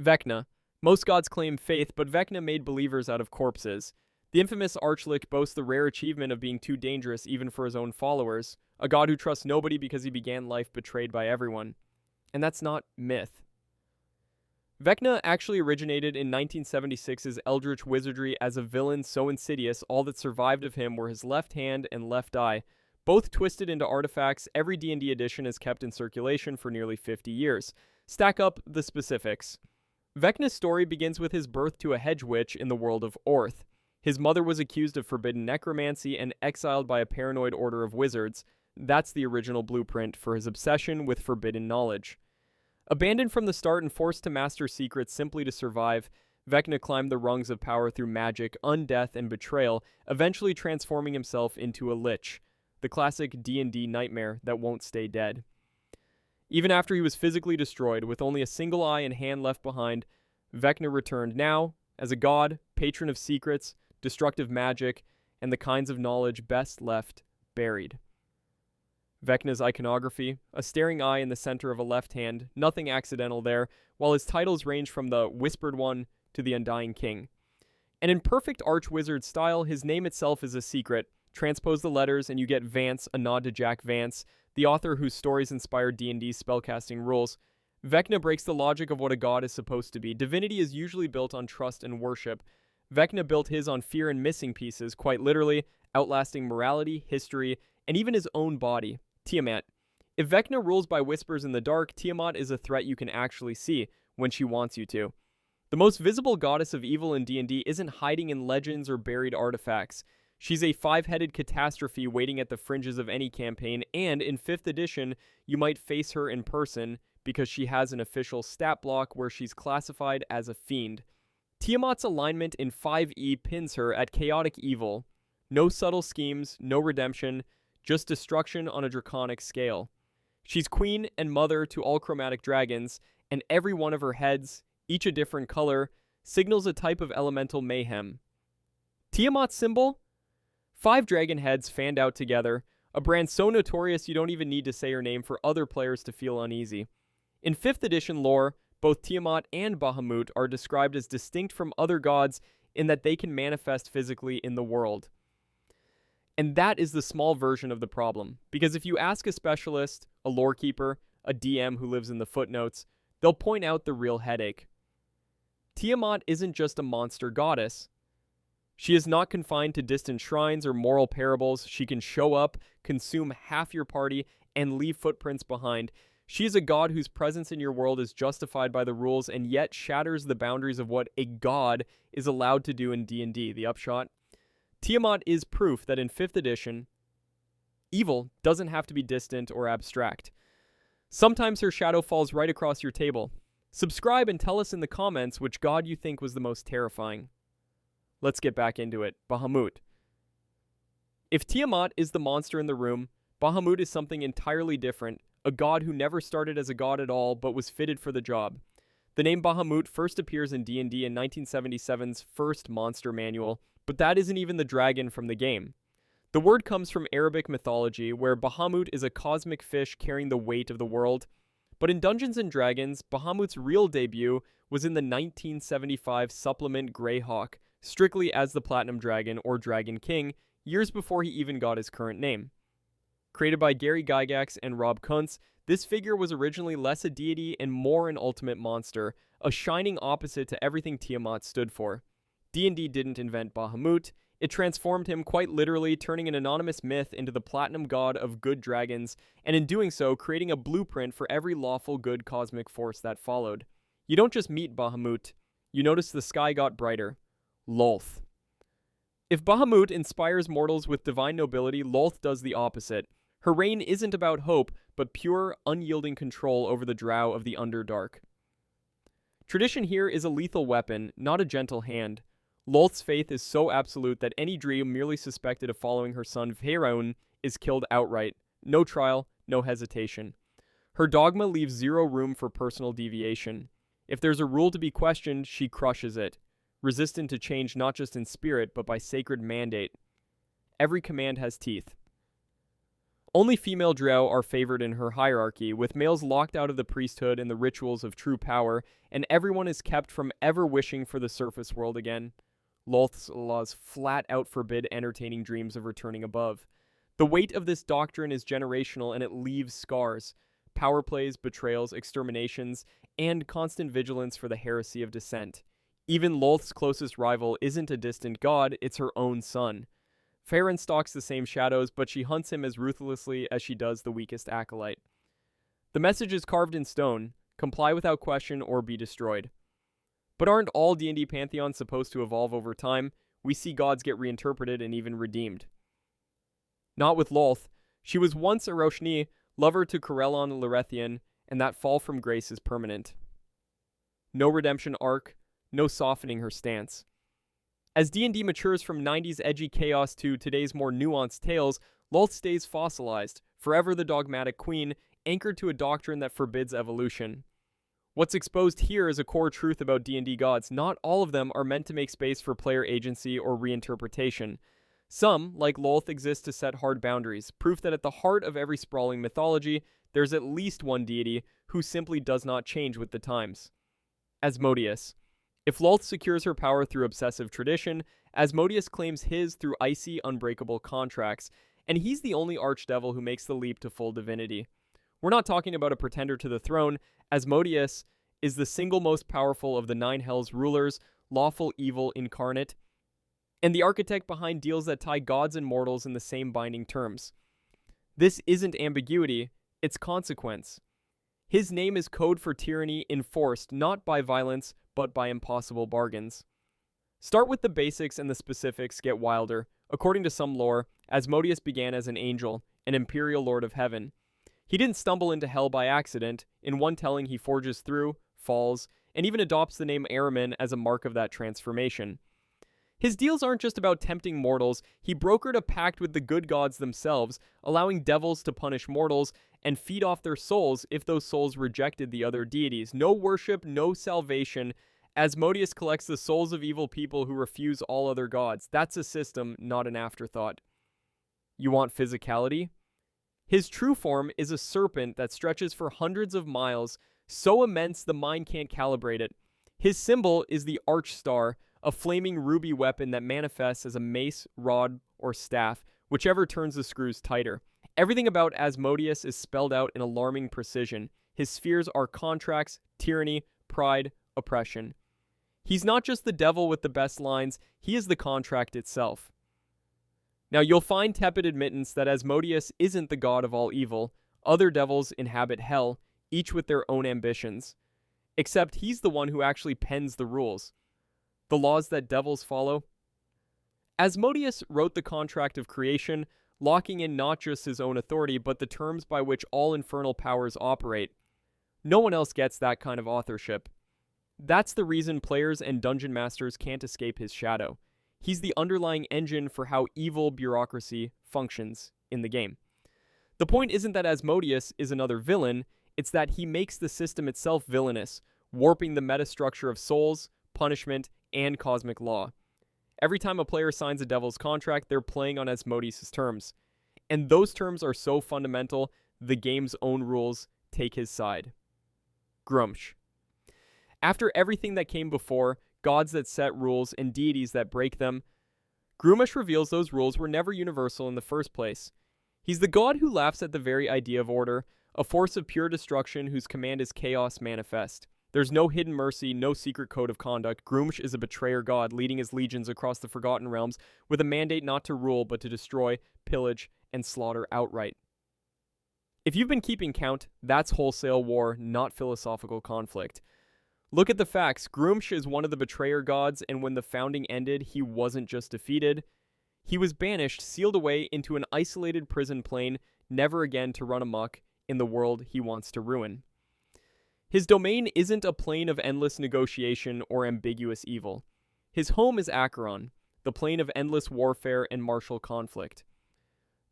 Vecna. Most gods claim faith, but Vecna made believers out of corpses. The infamous Arch-Lich boasts the rare achievement of being too dangerous even for his own followers, a god who trusts nobody because he began life betrayed by everyone. And that's not myth. Vecna actually originated in 1976's Eldritch Wizardry as a villain so insidious all that survived of him were his left hand and left eye, both twisted into artifacts. Every D&D edition is kept in circulation for nearly 50 years. Stack up the specifics. Vecna's story begins with his birth to a hedge witch in the world of Orth. His mother was accused of forbidden necromancy and exiled by a paranoid order of wizards. That's the original blueprint for his obsession with forbidden knowledge. Abandoned from the start and forced to master secrets simply to survive, Vecna climbed the rungs of power through magic, undeath, and betrayal, eventually transforming himself into a lich, the classic D&D nightmare that won't stay dead. Even after he was physically destroyed, with only a single eye and hand left behind, Vecna returned now, as a god, patron of secrets, destructive magic, and the kinds of knowledge best left buried. Vecna's iconography, a staring eye in the center of a left hand, nothing accidental there, while his titles range from the Whispered One to the Undying King. And in perfect Arch-Wizard style, his name itself is a secret. Transpose the letters and you get Vance, a nod to Jack Vance, the author whose stories inspired D&D's spellcasting rules. Vecna breaks the logic of what a god is supposed to be. Divinity is usually built on trust and worship. Vecna built his on fear and missing pieces, quite literally, outlasting morality, history, and even his own body. Tiamat. If Vecna rules by whispers in the dark, Tiamat is a threat you can actually see when she wants you to. The most visible goddess of evil in D&D isn't hiding in legends or buried artifacts. She's a five-headed catastrophe waiting at the fringes of any campaign, and in 5th edition, you might face her in person because she has an official stat block where she's classified as a fiend. Tiamat's alignment in 5e pins her at chaotic evil. No subtle schemes, no redemption, just destruction on a draconic scale. She's queen and mother to all chromatic dragons, and every one of her heads, each a different color, signals a type of elemental mayhem. Tiamat's symbol? 5 dragon heads fanned out together, a brand so notorious you don't even need to say her name for other players to feel uneasy. In 5th edition lore, both Tiamat and Bahamut are described as distinct from other gods in that they can manifest physically in the world. And that is the small version of the problem, because if you ask a specialist, a lore keeper, a DM who lives in the footnotes, they'll point out the real headache. Tiamat isn't just a monster goddess. She is not confined to distant shrines or moral parables. She can show up, consume half your party, and leave footprints behind. She is a god whose presence in your world is justified by the rules and yet shatters the boundaries of what a god is allowed to do in D&D. The upshot? Tiamat is proof that in 5th edition, evil doesn't have to be distant or abstract. Sometimes her shadow falls right across your table. Subscribe and tell us in the comments which god you think was the most terrifying. Let's get back into it. Bahamut. If Tiamat is the monster in the room, Bahamut is something entirely different, a god who never started as a god at all but was fitted for the job. The name Bahamut first appears in D&D in 1977's first monster manual, but that isn't even the dragon from the game. The word comes from Arabic mythology, where Bahamut is a cosmic fish carrying the weight of the world. But in Dungeons & Dragons, Bahamut's real debut was in the 1975 supplement Greyhawk, strictly as the Platinum Dragon or Dragon King, years before he even got his current name. Created by Gary Gygax and Rob Kuntz, this figure was originally less a deity and more an ultimate monster, a shining opposite to everything Tiamat stood for. D&D didn't invent Bahamut, it transformed him quite literally, turning an anonymous myth into the platinum god of good dragons, and in doing so, creating a blueprint for every lawful good cosmic force that followed. You don't just meet Bahamut, you notice the sky got brighter. Lolth. If Bahamut inspires mortals with divine nobility, Lolth does the opposite. Her reign isn't about hope, but pure, unyielding control over the Drow of the Underdark. Tradition here is a lethal weapon, not a gentle hand. Lolth's faith is so absolute that any Drow merely suspected of following her son Veraun is killed outright. No trial, no hesitation. Her dogma leaves zero room for personal deviation. If there's a rule to be questioned, she crushes it. Resistant to change not just in spirit, but by sacred mandate. Every command has teeth. Only female Drow are favored in her hierarchy, with males locked out of the priesthood and the rituals of true power, and everyone is kept from ever wishing for the surface world again. Lolth's laws flat out forbid entertaining dreams of returning above. The weight of this doctrine is generational, and it leaves scars. Power plays, betrayals, exterminations, and constant vigilance for the heresy of dissent. Even Lolth's closest rival isn't a distant god, it's her own son. Farron stalks the same shadows, but she hunts him as ruthlessly as she does the weakest acolyte. The message is carved in stone: comply without question or be destroyed. But aren't all D&D pantheons supposed to evolve over time? We see gods get reinterpreted and even redeemed. Not with Lolth. She was once a Roshni, lover to Corellon Larethian, and that fall from grace is permanent. No redemption arc, no softening her stance. As D&D matures from 90s edgy chaos to today's more nuanced tales, Lolth stays fossilized, forever the dogmatic queen, anchored to a doctrine that forbids evolution. What's exposed here is a core truth about D&D gods: not all of them are meant to make space for player agency or reinterpretation. Some, like Lolth, exist to set hard boundaries, proof that at the heart of every sprawling mythology, there's at least one deity who simply does not change with the times. Asmodeus. If Lolth secures her power through obsessive tradition, Asmodeus claims his through icy, unbreakable contracts, and he's the only Archdevil who makes the leap to full divinity. We're not talking about a pretender to the throne. Asmodeus is the single most powerful of the Nine Hells rulers, lawful evil incarnate, and the architect behind deals that tie gods and mortals in the same binding terms. This isn't ambiguity, it's consequence. His name is code for tyranny enforced not by violence, but by impossible bargains. Start with the basics and the specifics get wilder. According to some lore, Asmodeus began as an angel, an imperial lord of heaven. He didn't stumble into hell by accident. In one telling, he forges through, falls, and even adopts the name Ahriman as a mark of that transformation. His deals aren't just about tempting mortals. He brokered a pact with the good gods themselves, allowing devils to punish mortals and feed off their souls if those souls rejected the other deities. No worship, no salvation. Asmodeus collects the souls of evil people who refuse all other gods. That's a system, not an afterthought. You want physicality? His true form is a serpent that stretches for hundreds of miles, so immense the mind can't calibrate it. His symbol is the Archstar, a flaming ruby weapon that manifests as a mace, rod, or staff, whichever turns the screws tighter. Everything about Asmodeus is spelled out in alarming precision. His spheres are contracts, tyranny, pride, oppression. He's not just the devil with the best lines, he is the contract itself. Now you'll find tepid admittance that Asmodeus isn't the god of all evil. Other devils inhabit hell, each with their own ambitions. Except he's the one who actually pens the rules. The laws that devils follow. Asmodeus wrote the contract of creation, locking in not just his own authority, but the terms by which all infernal powers operate. No one else gets that kind of authorship. That's the reason players and dungeon masters can't escape his shadow. He's the underlying engine for how evil bureaucracy functions in the game. The point isn't that Asmodeus is another villain, it's that he makes the system itself villainous, warping the metastructure of souls, punishment, and cosmic law. Every time a player signs a devil's contract, they're playing on Asmodeus' terms. And those terms are so fundamental, the game's own rules take his side. Gruumsh. After everything that came before, gods that set rules and deities that break them, Gruumsh reveals those rules were never universal in the first place. He's the god who laughs at the very idea of order, a force of pure destruction whose command is chaos manifest. There's no hidden mercy, no secret code of conduct. Gruumsh is a betrayer god, leading his legions across the Forgotten Realms with a mandate not to rule, but to destroy, pillage, and slaughter outright. If you've been keeping count, that's wholesale war, not philosophical conflict. Look at the facts. Gruumsh is one of the betrayer gods, and when the founding ended, he wasn't just defeated. He was banished, sealed away into an isolated prison plane, never again to run amok in the world he wants to ruin. His domain isn't a plane of endless negotiation or ambiguous evil. His home is Acheron, the plane of endless warfare and martial conflict.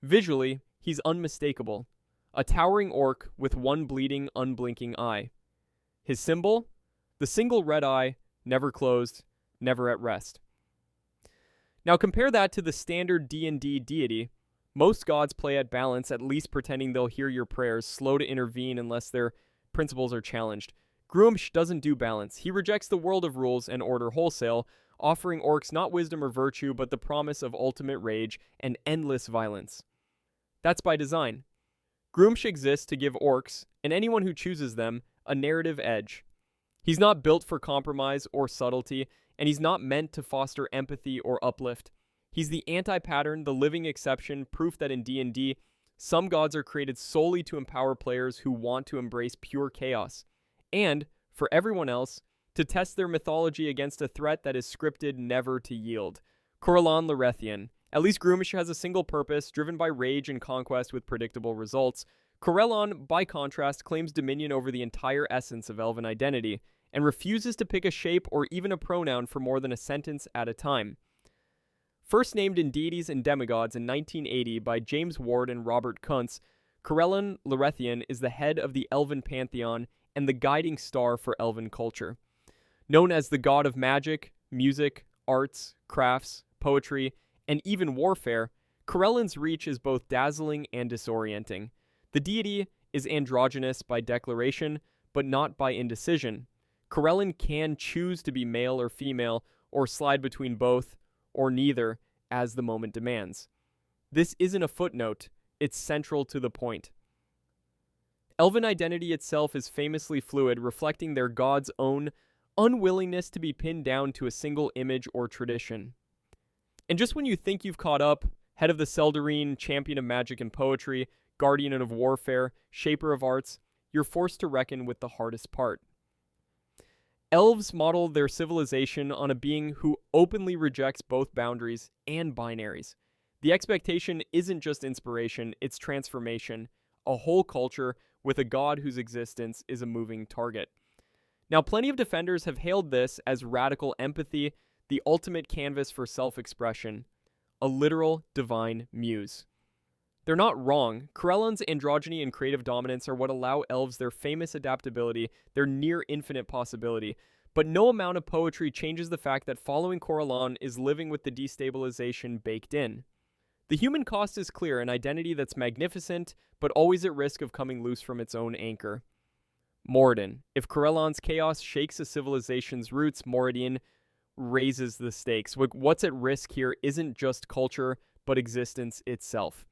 Visually, he's unmistakable, a towering orc with one bleeding, unblinking eye. His symbol? The single red eye, never closed, never at rest. Now compare that to the standard D&D deity, Most gods play at balance, at least pretending they'll hear your prayers, slow to intervene unless their principles are challenged. Gruumsh doesn't do balance. He rejects the world of rules and order wholesale, offering orcs not wisdom or virtue, but the promise of ultimate rage and endless violence. That's by design. Gruumsh exists to give orcs, and anyone who chooses them, a narrative edge. He's not built for compromise or subtlety, and he's not meant to foster empathy or uplift. He's the anti-pattern, the living exception, proof that in D&D, some gods are created solely to empower players who want to embrace pure chaos. And, for everyone else, to test their mythology against a threat that is scripted never to yield. Corellon Larethian. At least Gruumsh has a single purpose, driven by rage and conquest with predictable results. Corellon, by contrast, claims dominion over the entire essence of elven identity, and refuses to pick a shape or even a pronoun for more than a sentence at a time. First named in Deities and Demigods in 1980 by James Ward and Robert Kuntz, Corellon Larethian is the head of the elven pantheon and the guiding star for elven culture. Known as the god of magic, music, arts, crafts, poetry, and even warfare, Corellon's reach is both dazzling and disorienting. The deity is androgynous by declaration, but not by indecision. Corellon can choose to be male or female, or slide between both, or neither, as the moment demands. This isn't a footnote, it's central to the point. Elven identity itself is famously fluid, reflecting their god's own unwillingness to be pinned down to a single image or tradition. And just when you think you've caught up, head of the Seldarine, champion of magic and poetry, guardian of warfare, shaper of arts, you're forced to reckon with the hardest part. Elves model their civilization on a being who openly rejects both boundaries and binaries. The expectation isn't just inspiration, it's transformation, a whole culture with a god whose existence is a moving target. Now, plenty of defenders have hailed this as radical empathy, the ultimate canvas for self-expression, a literal divine muse. They're not wrong. Corellon's androgyny and creative dominance are what allow elves their famous adaptability, their near-infinite possibility. But no amount of poetry changes the fact that following Corellon is living with the destabilization baked in. The human cost is clear, an identity that's magnificent, but always at risk of coming loose from its own anchor. Moradin. If Corellon's chaos shakes a civilization's roots, Moradin raises the stakes. What's at risk here isn't just culture, but existence itself.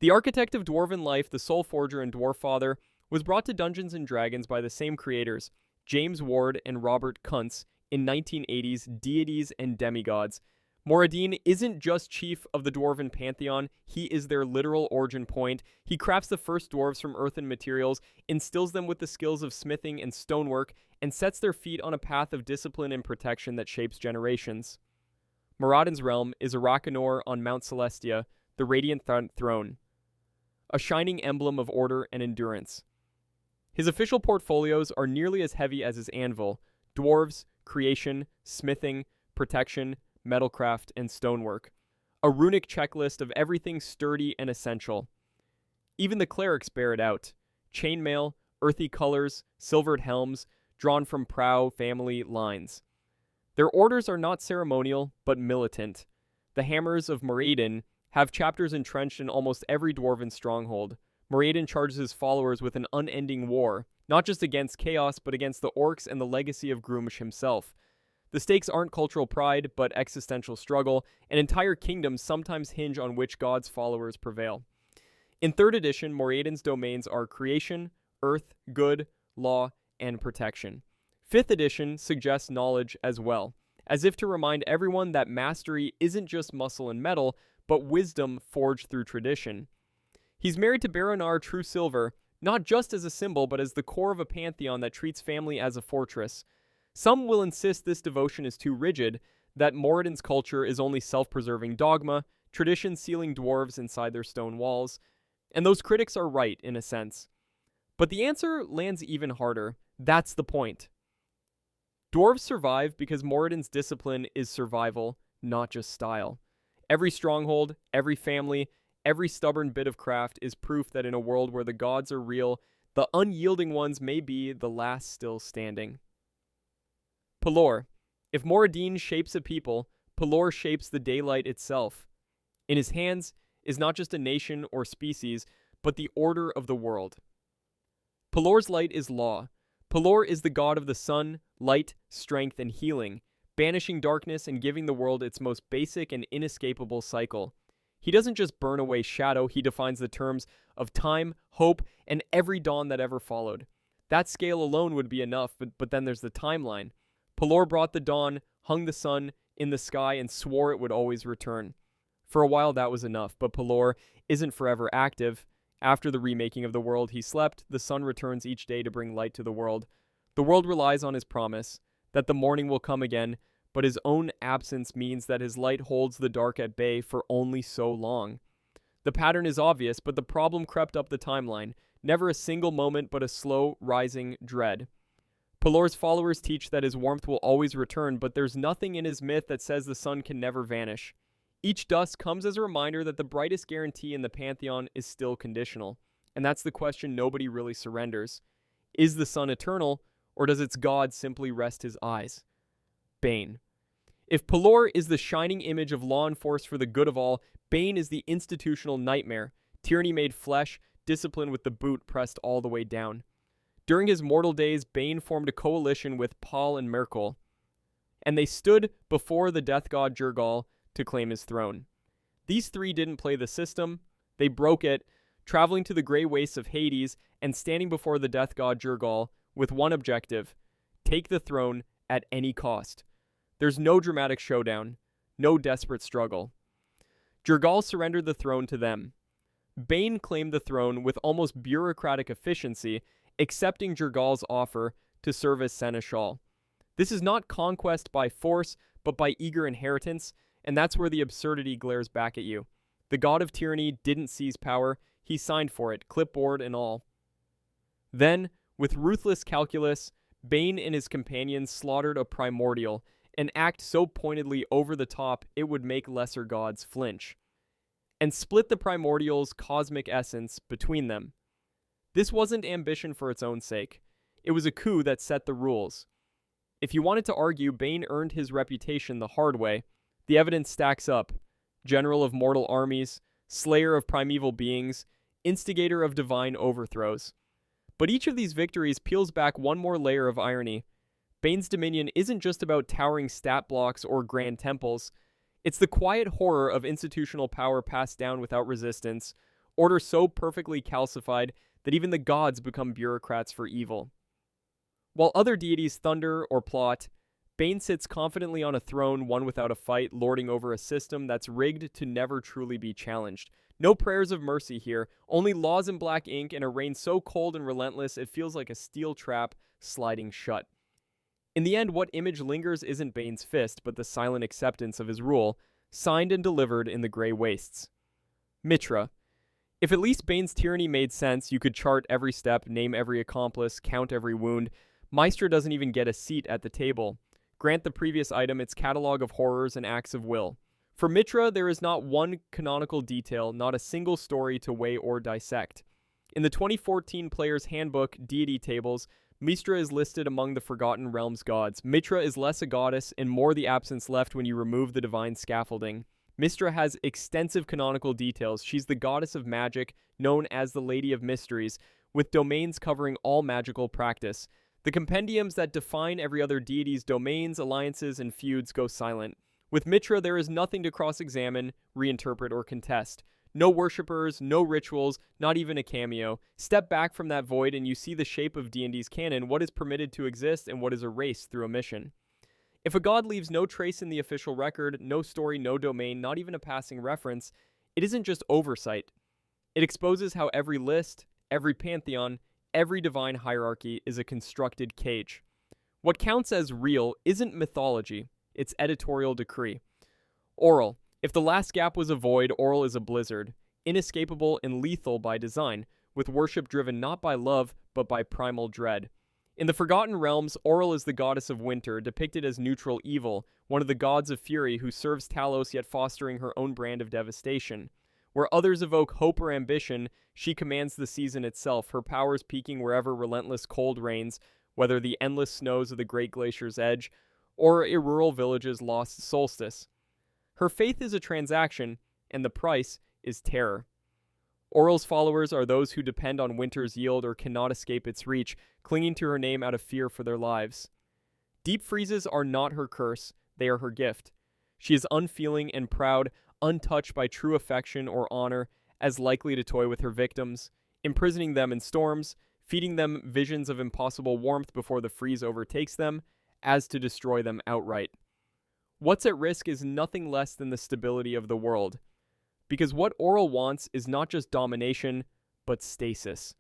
The architect of dwarven life, the Soul Forger and Dwarf Father, was brought to Dungeons & Dragons by the same creators, James Ward and Robert Kuntz, in 1980's Deities and Demigods. Moradin isn't just chief of the dwarven pantheon, he is their literal origin point. He crafts the first dwarves from earthen materials, instills them with the skills of smithing and stonework, and sets their feet on a path of discipline and protection that shapes generations. Moradin's realm is Arakanor on Mount Celestia, the Radiant Throne, a shining emblem of order and endurance. His official portfolios are nearly as heavy as his anvil: dwarves, creation, smithing, protection, metalcraft, and stonework. A runic checklist of everything sturdy and essential. Even the clerics bear it out. Chainmail, earthy colors, silvered helms, drawn from prow family lines. Their orders are not ceremonial, but militant. The Hammers of Moradin have chapters entrenched in almost every dwarven stronghold. Moradin charges his followers with an unending war, not just against chaos, but against the orcs and the legacy of Gruumsh himself. The stakes aren't cultural pride, but existential struggle, and entire kingdoms sometimes hinge on which god's followers prevail. In 3rd edition, Moradin's domains are creation, earth, good, law, and protection. 5th edition suggests knowledge as well, as if to remind everyone that mastery isn't just muscle and metal, but wisdom forged through tradition. He's married to Baronar True Silver, not just as a symbol, but as the core of a pantheon that treats family as a fortress. Some will insist this devotion is too rigid, that Moradin's culture is only self-preserving dogma, tradition sealing dwarves inside their stone walls, and those critics are right in a sense. But the answer lands even harder. That's the point. Dwarves survive because Moradin's discipline is survival, not just style. Every stronghold, every family, every stubborn bit of craft is proof that in a world where the gods are real, the unyielding ones may be the last still standing. Pelor. If Moradin shapes a people, Pelor shapes the daylight itself. In his hands, is not just a nation or species, but the order of the world. Pelor's light is law. Pelor is the god of the sun, light, strength, and healing, banishing darkness and giving the world its most basic and inescapable cycle. He doesn't just burn away shadow, he defines the terms of time, hope, and every dawn that ever followed. That scale alone would be enough, but then there's the timeline. Pelor brought the dawn, hung the sun in the sky, and swore it would always return. For a while that was enough, but Pelor isn't forever active. After the remaking of the world he slept, the sun returns each day to bring light to the world. The world relies on his promise that the morning will come again, but his own absence means that his light holds the dark at bay for only so long. The pattern is obvious, but the problem crept up the timeline. Never a single moment, but a slow, rising dread. Pelor's followers teach that his warmth will always return, but there's nothing in his myth that says the sun can never vanish. Each dusk comes as a reminder that the brightest guarantee in the pantheon is still conditional. And that's the question nobody really surrenders. Is the sun eternal, or does its god simply rest his eyes? Bane. If Pelor is the shining image of law enforced for the good of all, Bane is the institutional nightmare, tyranny made flesh, discipline with the boot pressed all the way down. During his mortal days, Bane formed a coalition with Paul and Merkel, and they stood before the death god Jurgal to claim his throne. These three didn't play the system, they broke it, traveling to the grey wastes of Hades and standing before the death god Jurgal with one objective: take the throne at any cost. There's no dramatic showdown, no desperate struggle. Jurgal surrendered the throne to them. Bane claimed the throne with almost bureaucratic efficiency, accepting Jurgal's offer to serve as seneschal. This is not conquest by force, but by eager inheritance, and that's where the absurdity glares back at you. The god of tyranny didn't seize power, he signed for it, clipboard and all. Then, with ruthless calculus, Bane and his companions slaughtered a primordial, an act so pointedly over the top it would make lesser gods flinch, and split the primordial's cosmic essence between them. This wasn't ambition for its own sake. It was a coup that set the rules. If you wanted to argue, Bane earned his reputation the hard way. The evidence stacks up. General of mortal armies, slayer of primeval beings, instigator of divine overthrows. But each of these victories peels back one more layer of irony. Bane's dominion isn't just about towering stat blocks or grand temples. It's the quiet horror of institutional power passed down without resistance, order so perfectly calcified that even the gods become bureaucrats for evil. While other deities thunder or plot, Bane sits confidently on a throne won without a fight, lording over a system that's rigged to never truly be challenged. No prayers of mercy here, only laws in black ink and a reign so cold and relentless it feels like a steel trap sliding shut. In the end, what image lingers isn't Bane's fist, but the silent acceptance of his rule, signed and delivered in the grey wastes. Mitra. If at least Bane's tyranny made sense, you could chart every step, name every accomplice, count every wound. Maestra doesn't even get a seat at the table. Grant the previous item its catalog of horrors and acts of will. For Mitra, there is not one canonical detail, not a single story to weigh or dissect. In the 2014 Player's Handbook Deity Tables, Mystra is listed among the Forgotten Realms gods. Mitra is less a goddess and more the absence left when you remove the divine scaffolding. Mystra has extensive canonical details. She's the goddess of magic, known as the Lady of Mysteries, with domains covering all magical practice. The compendiums that define every other deity's domains, alliances, and feuds go silent. With Mitra, there is nothing to cross-examine, reinterpret, or contest. No worshippers, no rituals, not even a cameo. Step back from that void and you see the shape of D&D's canon, what is permitted to exist and what is erased through omission. If a god leaves no trace in the official record, no story, no domain, not even a passing reference, it isn't just oversight. It exposes how every list, every pantheon, every divine hierarchy is a constructed cage. What counts as real isn't mythology, it's editorial decree. Oral. If the last gap was a void, Oral is a blizzard, inescapable and lethal by design, with worship driven not by love, but by primal dread. In the Forgotten Realms, Oral is the goddess of winter, depicted as neutral evil, one of the gods of fury who serves Talos yet fostering her own brand of devastation. Where others evoke hope or ambition, she commands the season itself, her powers peaking wherever relentless cold reigns, whether the endless snows of the Great Glacier's edge, or a rural village's lost solstice. Her faith is a transaction, and the price is terror. Aurel's followers are those who depend on winter's yield or cannot escape its reach, clinging to her name out of fear for their lives. Deep freezes are not her curse, they are her gift. She is unfeeling and proud, untouched by true affection or honor, as likely to toy with her victims, imprisoning them in storms, feeding them visions of impossible warmth before the freeze overtakes them, as to destroy them outright. What's at risk is nothing less than the stability of the world. Because what Aurel wants is not just domination, but stasis.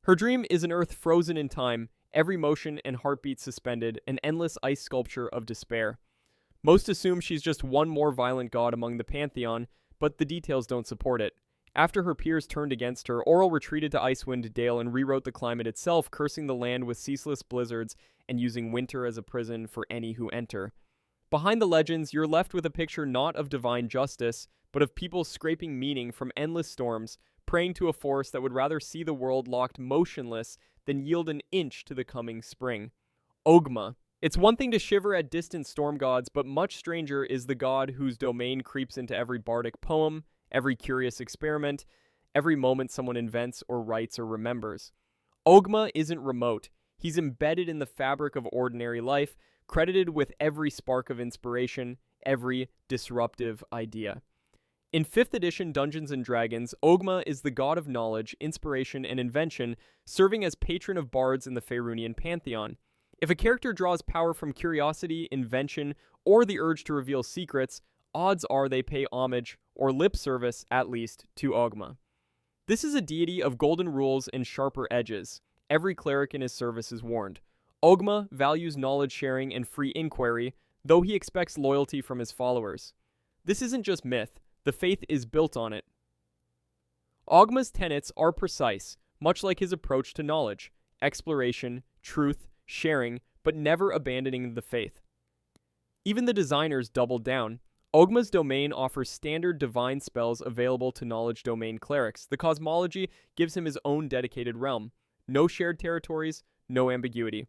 Her dream is an earth frozen in time, every motion and heartbeat suspended, an endless ice sculpture of despair. Most assume she's just one more violent god among the pantheon, but the details don't support it. After her peers turned against her, Aurel retreated to Icewind Dale and rewrote the climate itself, cursing the land with ceaseless blizzards and using winter as a prison for any who enter. Behind the legends, you're left with a picture not of divine justice, but of people scraping meaning from endless storms, praying to a force that would rather see the world locked motionless than yield an inch to the coming spring. Oghma. It's one thing to shiver at distant storm gods, but much stranger is the god whose domain creeps into every bardic poem, every curious experiment, every moment someone invents or writes or remembers. Oghma isn't remote. He's embedded in the fabric of ordinary life, credited with every spark of inspiration, every disruptive idea. In 5th edition Dungeons & Dragons, Oghma is the god of knowledge, inspiration, and invention, serving as patron of bards in the Faerunian pantheon. If a character draws power from curiosity, invention, or the urge to reveal secrets, odds are they pay homage, or lip service at least, to Oghma. This is a deity of golden rules and sharper edges. Every cleric in his service is warned. Oghma values knowledge sharing and free inquiry, though he expects loyalty from his followers. This isn't just myth. The faith is built on it. Oghma's tenets are precise, much like his approach to knowledge, exploration, truth, sharing, but never abandoning the faith. Even the designers doubled down. Oghma's domain offers standard divine spells available to knowledge domain clerics. The cosmology gives him his own dedicated realm. No shared territories, no ambiguity.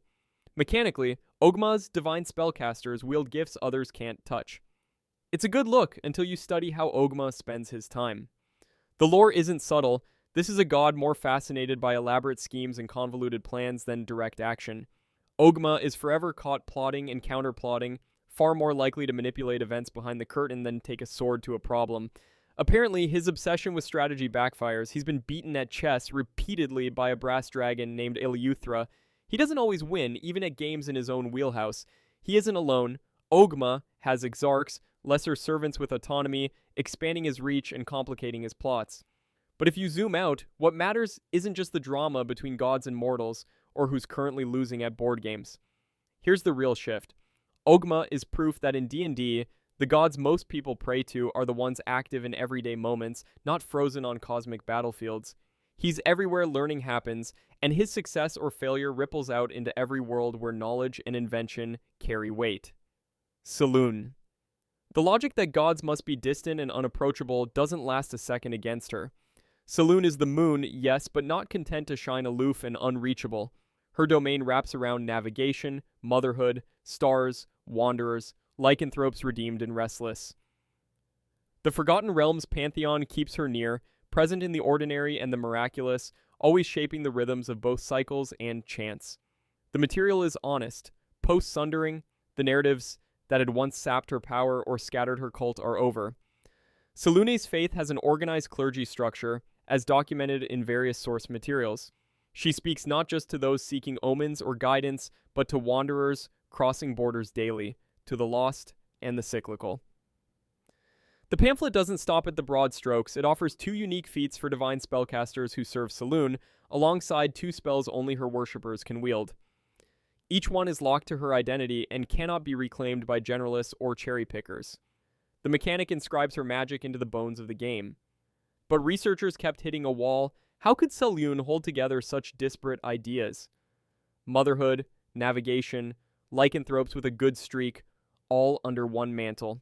Mechanically, Oghma's divine spellcasters wield gifts others can't touch. It's a good look until you study how Oghma spends his time. The lore isn't subtle. This is a god more fascinated by elaborate schemes and convoluted plans than direct action. Oghma is forever caught plotting and counterplotting, far more likely to manipulate events behind the curtain than take a sword to a problem. Apparently, his obsession with strategy backfires. He's been beaten at chess repeatedly by a brass dragon named Eleuthera. He doesn't always win, even at games in his own wheelhouse. He isn't alone. Oghma has exarchs, lesser servants with autonomy, expanding his reach and complicating his plots. But if you zoom out, what matters isn't just the drama between gods and mortals, or who's currently losing at board games. Here's the real shift. Oghma is proof that in D&D, the gods most people pray to are the ones active in everyday moments, not frozen on cosmic battlefields. He's everywhere learning happens, and his success or failure ripples out into every world where knowledge and invention carry weight. Selûne. The logic that gods must be distant and unapproachable doesn't last a second against her. Selûne is the moon, yes, but not content to shine aloof and unreachable. Her domain wraps around navigation, motherhood, stars, wanderers, lycanthropes redeemed and restless. The Forgotten Realms pantheon keeps her near, present in the ordinary and the miraculous, always shaping the rhythms of both cycles and chance. The material is honest. Post-sundering, the narratives that had once sapped her power or scattered her cult are over. Selûne's faith has an organized clergy structure, as documented in various source materials. She speaks not just to those seeking omens or guidance, but to wanderers crossing borders daily, to the lost and the cyclical. The pamphlet doesn't stop at the broad strokes. It offers 2 unique feats for divine spellcasters who serve Selûne, alongside 2 spells only her worshippers can wield. Each one is locked to her identity and cannot be reclaimed by generalists or cherry pickers. The mechanic inscribes her magic into the bones of the game. But researchers kept hitting a wall. How could Selûne hold together such disparate ideas? Motherhood, navigation, lycanthropes with a good streak, all under one mantle.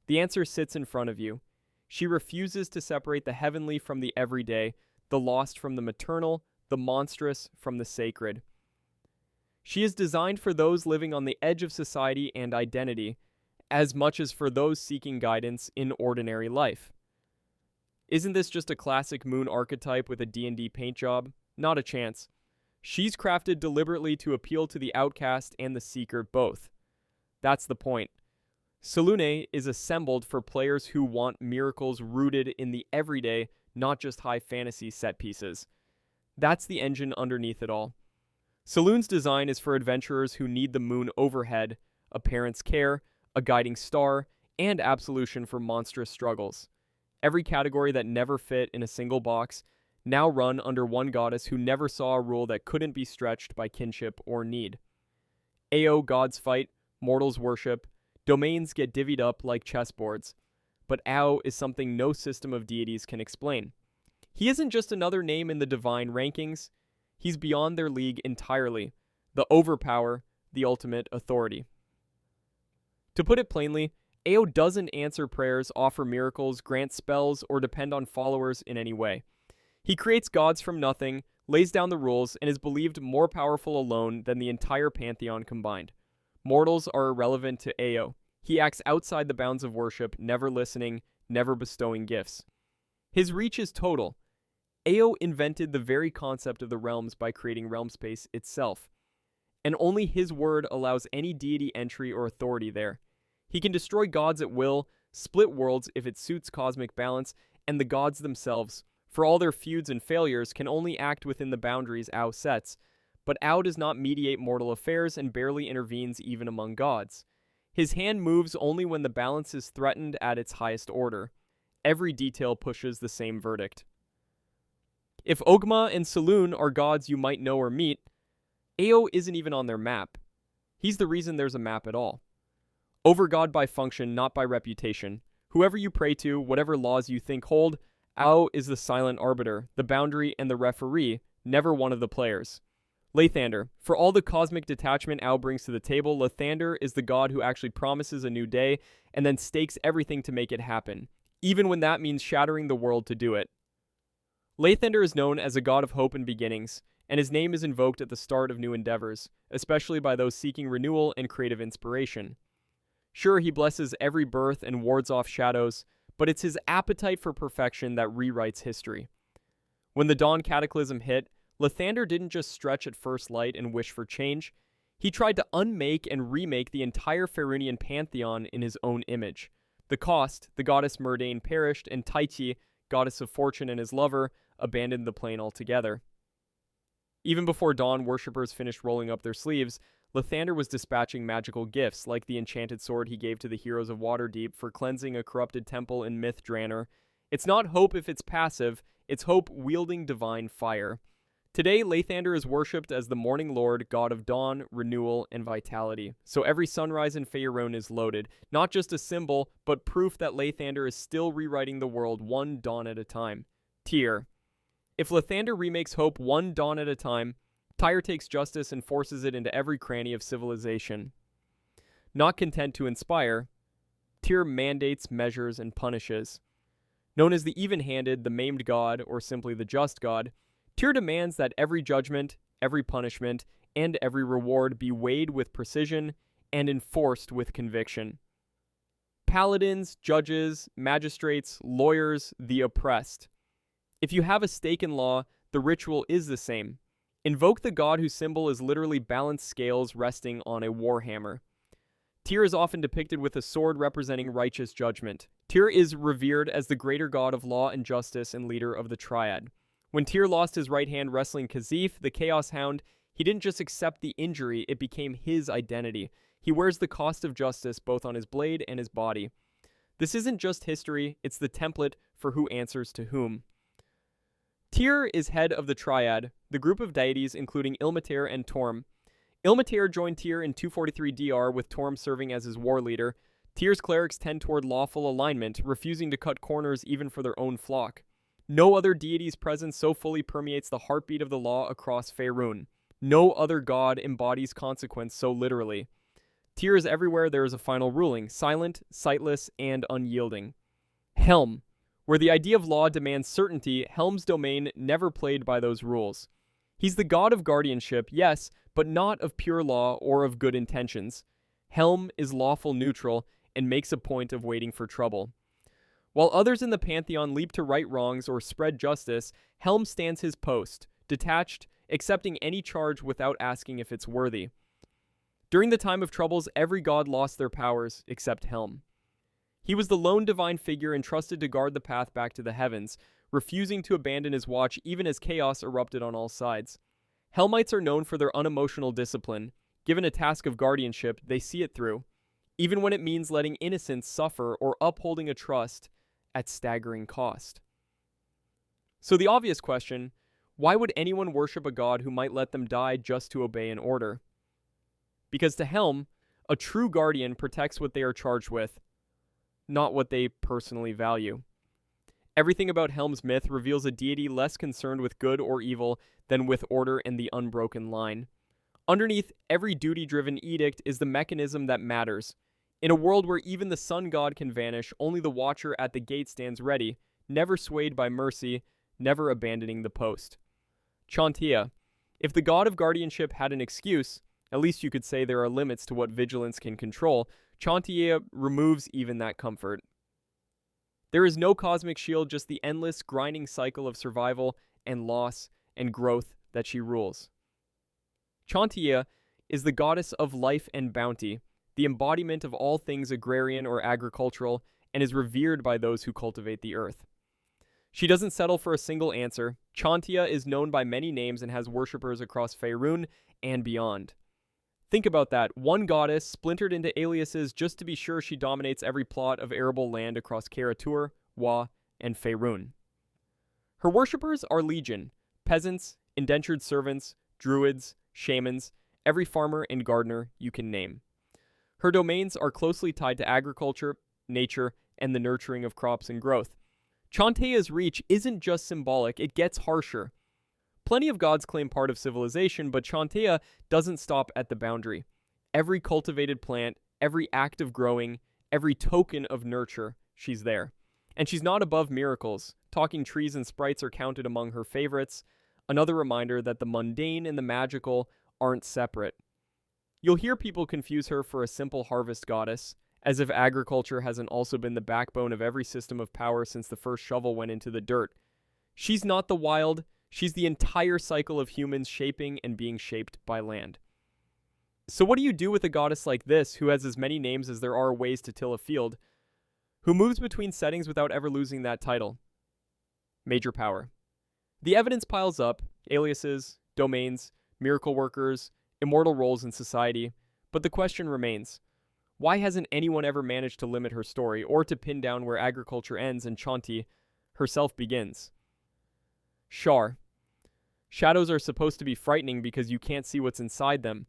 The answer sits in front of you. She refuses to separate the heavenly from the everyday, the lost from the maternal, the monstrous from the sacred. She is designed for those living on the edge of society and identity, as much as for those seeking guidance in ordinary life. Isn't this just a classic moon archetype with a D&D paint job? Not a chance. She's crafted deliberately to appeal to the outcast and the seeker both. That's the point. Selûne is assembled for players who want miracles rooted in the everyday, not just high fantasy set pieces. That's the engine underneath it all. Selûne's design is for adventurers who need the moon overhead, a parent's care, a guiding star, and absolution for monstrous struggles. Every category that never fit in a single box, now run under one goddess who never saw a rule that couldn't be stretched by kinship or need. Ao gods fight, mortals worship, domains get divvied up like chessboards, but Ao is something no system of deities can explain. He isn't just another name in the divine rankings, he's beyond their league entirely, the overpower, the ultimate authority. To put it plainly, Ao doesn't answer prayers, offer miracles, grant spells, or depend on followers in any way. He creates gods from nothing, lays down the rules, and is believed more powerful alone than the entire pantheon combined. Mortals are irrelevant to Ao. He acts outside the bounds of worship, never listening, never bestowing gifts. His reach is total. Ao invented the very concept of the realms by creating realm space itself, and only his word allows any deity entry or authority there. He can destroy gods at will, split worlds if it suits cosmic balance, and the gods themselves, for all their feuds and failures, can only act within the boundaries Ao sets. But Ao does not mediate mortal affairs and barely intervenes even among gods. His hand moves only when the balance is threatened at its highest order. Every detail pushes the same verdict. If Oghma and Selûne are gods you might know or meet, Ao isn't even on their map. He's the reason there's a map at all. Overgod by function, not by reputation. Whoever you pray to, whatever laws you think hold, Ao is the silent arbiter, the boundary, and the referee, never one of the players. Lathander. For all the cosmic detachment Ao brings to the table, Lathander is the god who actually promises a new day and then stakes everything to make it happen, even when that means shattering the world to do it. Lathander is known as a god of hope and beginnings, and his name is invoked at the start of new endeavors, especially by those seeking renewal and creative inspiration. Sure, he blesses every birth and wards off shadows, but it's his appetite for perfection that rewrites history. When the Dawn Cataclysm hit, Lathander didn't just stretch at first light and wish for change. He tried to unmake and remake the entire Faerunian pantheon in his own image. The cost, the goddess Myrdain perished, and Taiti, goddess of fortune and his lover, abandoned the plane altogether. Even before Dawn worshippers finished rolling up their sleeves, Lathander was dispatching magical gifts, like the enchanted sword he gave to the heroes of Waterdeep for cleansing a corrupted temple in Myth Drannor. It's not hope if it's passive, it's hope wielding divine fire. Today, Lathander is worshipped as the Morning Lord, god of dawn, renewal, and vitality. So every sunrise in Faerun is loaded, not just a symbol, but proof that Lathander is still rewriting the world one dawn at a time. Tyr. If Lathander remakes hope one dawn at a time, Tyr takes justice and forces it into every cranny of civilization. Not content to inspire, Tyr mandates, measures, and punishes. Known as the even-handed, the maimed god, or simply the just god, Tyr demands that every judgment, every punishment, and every reward be weighed with precision and enforced with conviction. Paladins, judges, magistrates, lawyers, the oppressed. If you have a stake in law, the ritual is the same. Invoke the god whose symbol is literally balanced scales resting on a warhammer. Tyr is often depicted with a sword representing righteous judgment. Tyr is revered as the greater god of law and justice and leader of the Triad. When Tyr lost his right hand wrestling Khazif, the Chaos Hound, he didn't just accept the injury, it became his identity. He wears the cost of justice both on his blade and his body. This isn't just history, it's the template for who answers to whom. Tyr is head of the Triad, the group of deities including Ilmater and Torm. Ilmater joined Tyr in 243 DR with Torm serving as his war leader. Tyr's clerics tend toward lawful alignment, refusing to cut corners even for their own flock. No other deity's presence so fully permeates the heartbeat of the law across Faerun. No other god embodies consequence so literally. Tyr is everywhere there is a final ruling, silent, sightless, and unyielding. Helm. Where the idea of law demands certainty, Helm's domain never played by those rules. He's the god of guardianship, yes, but not of pure law or of good intentions. Helm is lawful neutral and makes a point of waiting for trouble. While others in the pantheon leap to right wrongs or spread justice, Helm stands his post, detached, accepting any charge without asking if it's worthy. During the time of troubles, every god lost their powers except Helm. He was the lone divine figure entrusted to guard the path back to the heavens, refusing to abandon his watch even as chaos erupted on all sides. Helmites are known for their unemotional discipline. Given a task of guardianship, they see it through, even when it means letting innocents suffer or upholding a trust at staggering cost. So the obvious question, why would anyone worship a god who might let them die just to obey an order? Because to Helm, a true guardian protects what they are charged with, not what they personally value. Everything about Helm's myth reveals a deity less concerned with good or evil than with order and the unbroken line. Underneath every duty-driven edict is the mechanism that matters. In a world where even the sun god can vanish, only the watcher at the gate stands ready, never swayed by mercy, never abandoning the post. Chauntea. If the god of guardianship had an excuse, at least you could say there are limits to what vigilance can control, Chauntea removes even that comfort. There is no cosmic shield, just the endless, grinding cycle of survival and loss and growth that she rules. Chauntea is the goddess of life and bounty, the embodiment of all things agrarian or agricultural, and is revered by those who cultivate the earth. She doesn't settle for a single answer. Chauntea is known by many names and has worshippers across Faerun and beyond. Think about that, one goddess splintered into aliases just to be sure she dominates every plot of arable land across Karatur, Wa, and Faerun. Her worshippers are legion, peasants, indentured servants, druids, shamans, every farmer and gardener you can name. Her domains are closely tied to agriculture, nature, and the nurturing of crops and growth. Chauntea's reach isn't just symbolic, it gets harsher. Plenty of gods claim part of civilization, but Chauntea doesn't stop at the boundary. Every cultivated plant, every act of growing, every token of nurture, she's there. And she's not above miracles. Talking trees and sprites are counted among her favorites. Another reminder that the mundane and the magical aren't separate. You'll hear people confuse her for a simple harvest goddess, as if agriculture hasn't also been the backbone of every system of power since the first shovel went into the dirt. She's not the wild, she's the entire cycle of humans shaping and being shaped by land. So what do you do with a goddess like this, who has as many names as there are ways to till a field, who moves between settings without ever losing that title? Major power. The evidence piles up, aliases, domains, miracle workers, immortal roles in society, but the question remains, why hasn't anyone ever managed to limit her story, or to pin down where agriculture ends and Chauntea herself begins? Shar. Shadows are supposed to be frightening because you can't see what's inside them.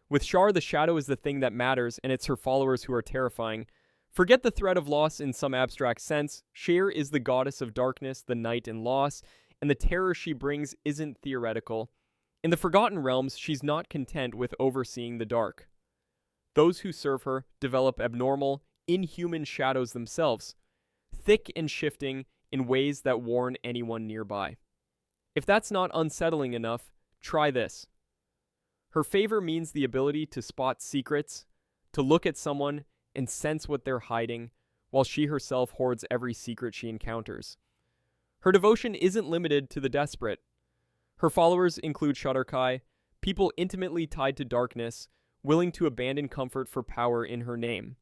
With Shar, the shadow is the thing that matters, and it's her followers who are terrifying. Forget the threat of loss in some abstract sense. Shar is the goddess of darkness, the night, and loss, and the terror she brings isn't theoretical. In the Forgotten Realms, she's not content with overseeing the dark. Those who serve her develop abnormal, inhuman shadows themselves, thick and shifting in ways that warn anyone nearby. If that's not unsettling enough, try this. Her favor means the ability to spot secrets, to look at someone and sense what they're hiding, while she herself hoards every secret she encounters. Her devotion isn't limited to the desperate. Her followers include Shadar-kai, people intimately tied to darkness, willing to abandon comfort for power in her name.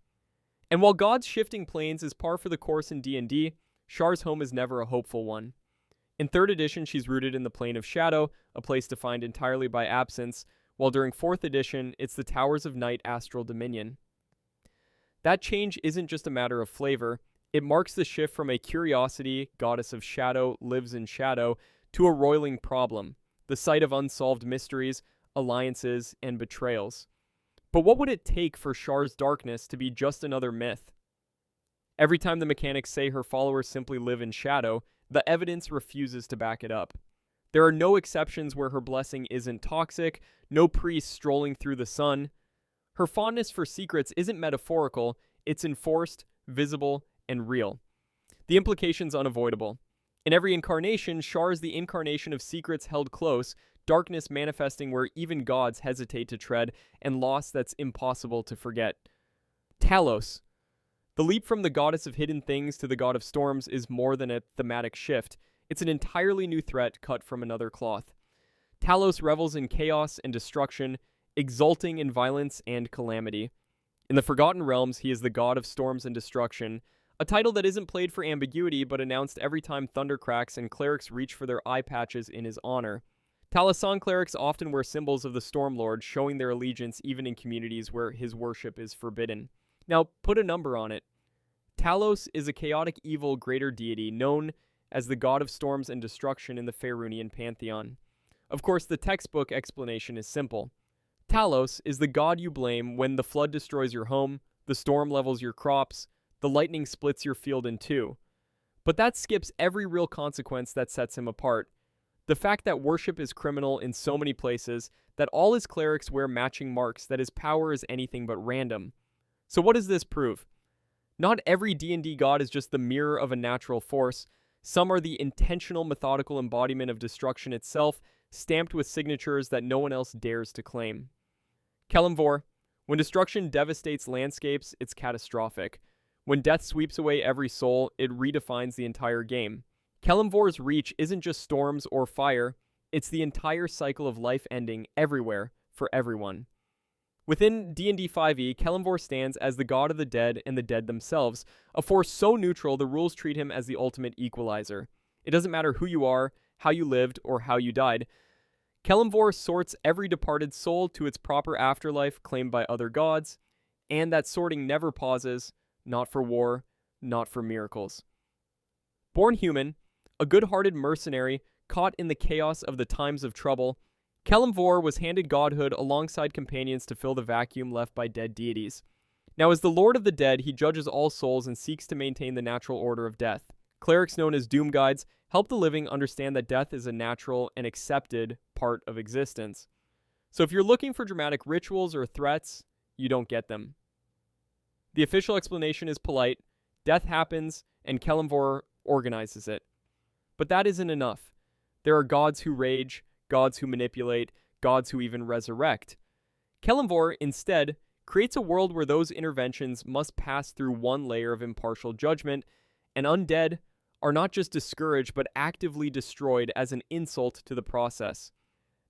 And while God's shifting planes is par for the course in D&D, Shar's home is never a hopeful one. In 3rd edition, she's rooted in the Plane of Shadow, a place defined entirely by absence, while during 4th edition, it's the Towers of Night astral dominion. That change isn't just a matter of flavor, it marks the shift from a curiosity, goddess of shadow, lives in shadow, to a roiling problem, the site of unsolved mysteries, alliances, and betrayals. But what would it take for Shar's darkness to be just another myth? Every time the mechanics say her followers simply live in shadow, the evidence refuses to back it up. There are no exceptions where her blessing isn't toxic, no priest strolling through the sun. Her fondness for secrets isn't metaphorical, it's enforced, visible, and real. The implication's unavoidable. In every incarnation, Shar is the incarnation of secrets held close, darkness manifesting where even gods hesitate to tread, and loss that's impossible to forget. Talos. The leap from the goddess of hidden things to the god of storms is more than a thematic shift. It's an entirely new threat cut from another cloth. Talos revels in chaos and destruction, exulting in violence and calamity. In the Forgotten Realms, he is the god of storms and destruction, a title that isn't played for ambiguity but announced every time thunder cracks and clerics reach for their eye patches in his honor. Talasan clerics often wear symbols of the Stormlord, showing their allegiance even in communities where his worship is forbidden. Now, put a number on it. Talos is a chaotic evil greater deity known as the god of storms and destruction in the Faerunian pantheon. Of course, the textbook explanation is simple. Talos is the god you blame when the flood destroys your home, the storm levels your crops, the lightning splits your field in two. But that skips every real consequence that sets him apart. The fact that worship is criminal in so many places, that all his clerics wear matching marks, that his power is anything but random. So what does this prove? Not every D&D god is just the mirror of a natural force. Some are the intentional, methodical embodiment of destruction itself, stamped with signatures that no one else dares to claim. Kelemvor. When destruction devastates landscapes, it's catastrophic. When death sweeps away every soul, it redefines the entire game. Kelemvor's reach isn't just storms or fire, it's the entire cycle of life ending everywhere for everyone. Within D&D 5e, Kelemvor stands as the god of the dead and the dead themselves, a force so neutral the rules treat him as the ultimate equalizer. It doesn't matter who you are, how you lived, or how you died. Kelemvor sorts every departed soul to its proper afterlife claimed by other gods, and that sorting never pauses, not for war, not for miracles. Born human, a good-hearted mercenary caught in the chaos of the times of trouble, Kelemvor was handed godhood alongside companions to fill the vacuum left by dead deities. Now, as the Lord of the Dead, he judges all souls and seeks to maintain the natural order of death. Clerics known as Doom Guides help the living understand that death is a natural and accepted part of existence. So if you're looking for dramatic rituals or threats, you don't get them. The official explanation is polite. Death happens, and Kelemvor organizes it. But that isn't enough. There are gods who rage, gods who manipulate, gods who even resurrect. Kelemvor, instead, creates a world where those interventions must pass through one layer of impartial judgment, and undead are not just discouraged but actively destroyed as an insult to the process.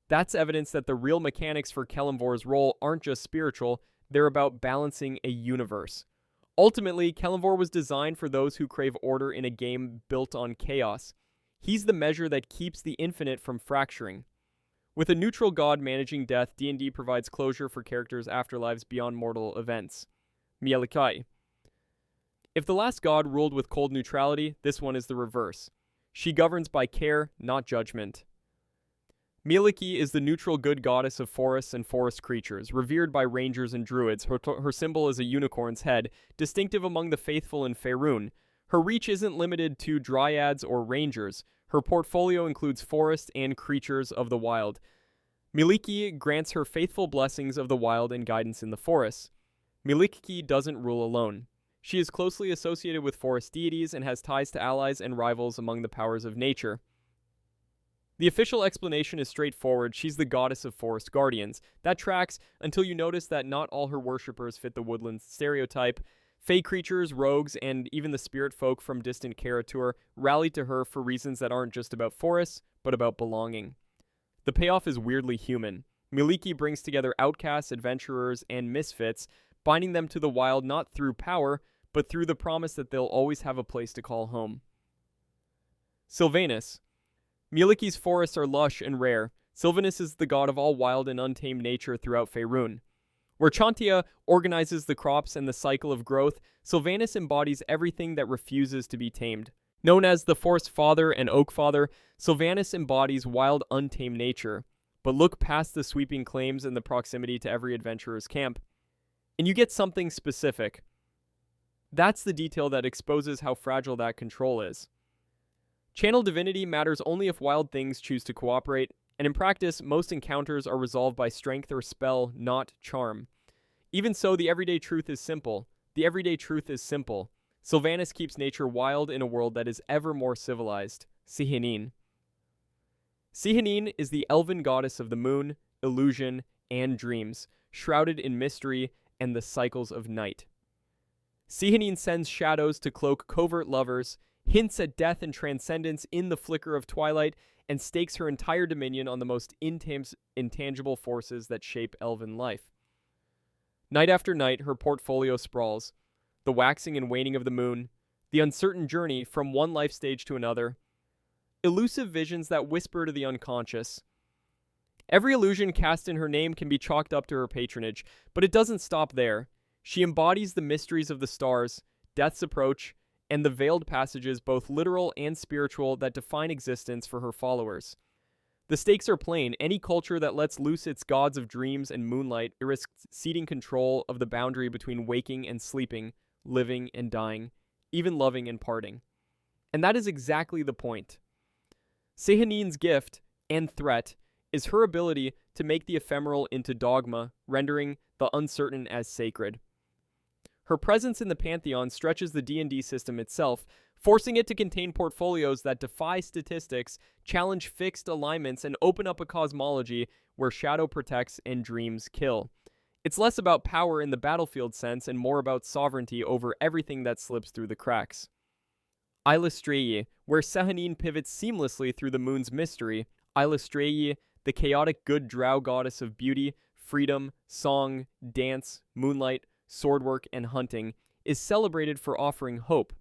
That's evidence that the real mechanics for Kelemvor's role aren't just spiritual, they're about balancing a universe. Ultimately, Kelemvor was designed for those who crave order in a game built on chaos. He's the measure that keeps the infinite from fracturing. With a neutral god managing death, D&D provides closure for characters' afterlives beyond mortal events. Mielikki. If the last god ruled with cold neutrality, this one is the reverse. She governs by care, not judgment. Mielikki is the neutral good goddess of forests and forest creatures, revered by rangers and druids. Her symbol is a unicorn's head, distinctive among the faithful in Faerun. Her reach isn't limited to dryads or rangers. Her portfolio includes forest and creatures of the wild. Mielikki grants her faithful blessings of the wild and guidance in the forests. Mielikki doesn't rule alone. She is closely associated with forest deities and has ties to allies and rivals among the powers of nature. The official explanation is straightforward. She's the goddess of forest guardians. That tracks until you notice that not all her worshippers fit the woodland stereotype. Fey creatures, rogues, and even the spirit folk from distant Karatur rally to her for reasons that aren't just about forests, but about belonging. The payoff is weirdly human. Mielikki brings together outcasts, adventurers, and misfits, binding them to the wild not through power, but through the promise that they'll always have a place to call home. Silvanus. Mielikki's forests are lush and rare. Silvanus is the god of all wild and untamed nature throughout Faerun. Where Chauntea organizes the crops and the cycle of growth, Silvanus embodies everything that refuses to be tamed. Known as the Forest Father and Oak Father, Silvanus embodies wild, untamed nature. But look past the sweeping claims and the proximity to every adventurer's camp, and you get something specific. That's the detail that exposes how fragile that control is. Channel divinity matters only if wild things choose to cooperate, and in practice, most encounters are resolved by strength or spell, not charm. Even so, the everyday truth is simple. Silvanus keeps nature wild in a world that is ever more civilized. Sihanin. Sihanin is the elven goddess of the moon, illusion, and dreams, shrouded in mystery and the cycles of night. Sehanine sends shadows to cloak covert lovers, hints at death and transcendence in the flicker of twilight, and stakes her entire dominion on the most intangible forces that shape elven life. Night after night, her portfolio sprawls. The waxing and waning of the moon, the uncertain journey from one life stage to another, elusive visions that whisper to the unconscious. Every illusion cast in her name can be chalked up to her patronage, but it doesn't stop there. She embodies the mysteries of the stars, death's approach, and the veiled passages, both literal and spiritual, that define existence for her followers. The stakes are plain. Any culture that lets loose its gods of dreams and moonlight risks ceding control of the boundary between waking and sleeping, living and dying, even loving and parting. And that is exactly the point. Sehanine's gift, and threat, is her ability to make the ephemeral into dogma, rendering the uncertain as sacred. Her presence in the pantheon stretches the D&D system itself, forcing it to contain portfolios that defy statistics, challenge fixed alignments, and open up a cosmology where shadow protects and dreams kill. It's less about power in the battlefield sense and more about sovereignty over everything that slips through the cracks. Eilestrayi, where Sehanine pivots seamlessly through the moon's mystery. Eilestrayi, the chaotic good drow goddess of beauty, freedom, song, dance, moonlight, swordwork, and hunting, is celebrated for offering hope.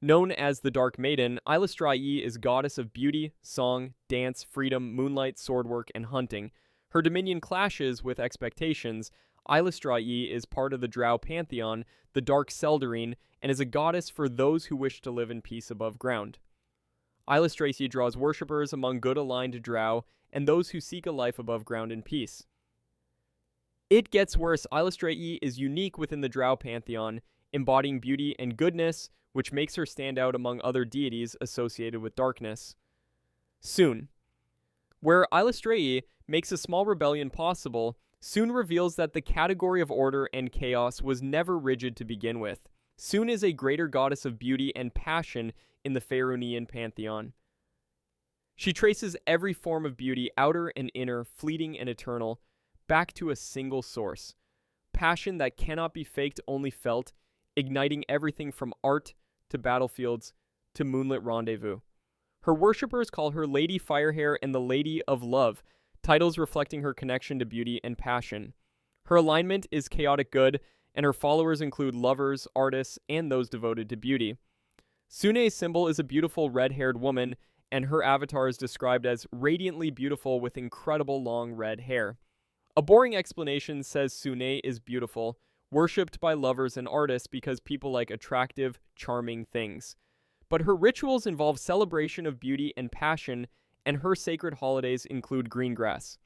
Known as the Dark Maiden, Eilestrayi is goddess of beauty, song, dance, freedom, moonlight, swordwork, and hunting. Her dominion clashes with expectations. Eilestrayi is part of the Drow pantheon, the Dark Seldarine, and is a goddess for those who wish to live in peace above ground. Eilestrayi draws worshippers among good-aligned Drow and those who seek a life above ground in peace. It gets worse. Eilestrayi is unique within the Drow pantheon, embodying beauty and goodness, which makes her stand out among other deities associated with darkness. Soon, where Eilestrayi makes a small rebellion possible, Soon reveals that the category of order and chaos was never rigid to begin with. Soon is a greater goddess of beauty and passion in the Faerunian pantheon. She traces every form of beauty, outer and inner, fleeting and eternal, back to a single source. Passion that cannot be faked, only felt, igniting everything from art to battlefields to moonlit rendezvous. Her worshippers call her Lady Firehair and the Lady of Love, titles reflecting her connection to beauty and passion. Her alignment is chaotic good, and her followers include lovers, artists, and those devoted to beauty. Sune's symbol is a beautiful red-haired woman, and her avatar is described as radiantly beautiful with incredible long red hair. A boring explanation says Sune is beautiful, worshipped by lovers and artists because people like attractive, charming things. But her rituals involve celebration of beauty and passion, and her sacred holidays include greengrass.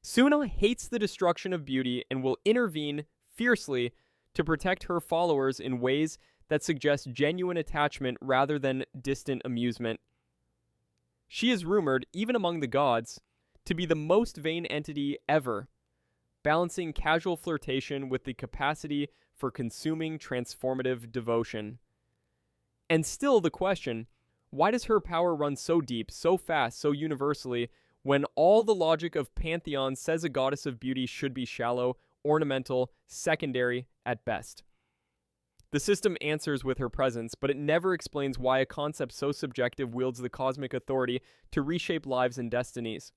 Suna hates the destruction of beauty and will intervene fiercely to protect her followers in ways that suggest genuine attachment rather than distant amusement. She is rumored, even among the gods, to be the most vain entity ever, balancing casual flirtation with the capacity for consuming transformative devotion. And still the question, why does her power run so deep, so fast, so universally, when all the logic of pantheons says a goddess of beauty should be shallow, ornamental, secondary at best? The system answers with her presence, but it never explains why a concept so subjective wields the cosmic authority to reshape lives and destinies.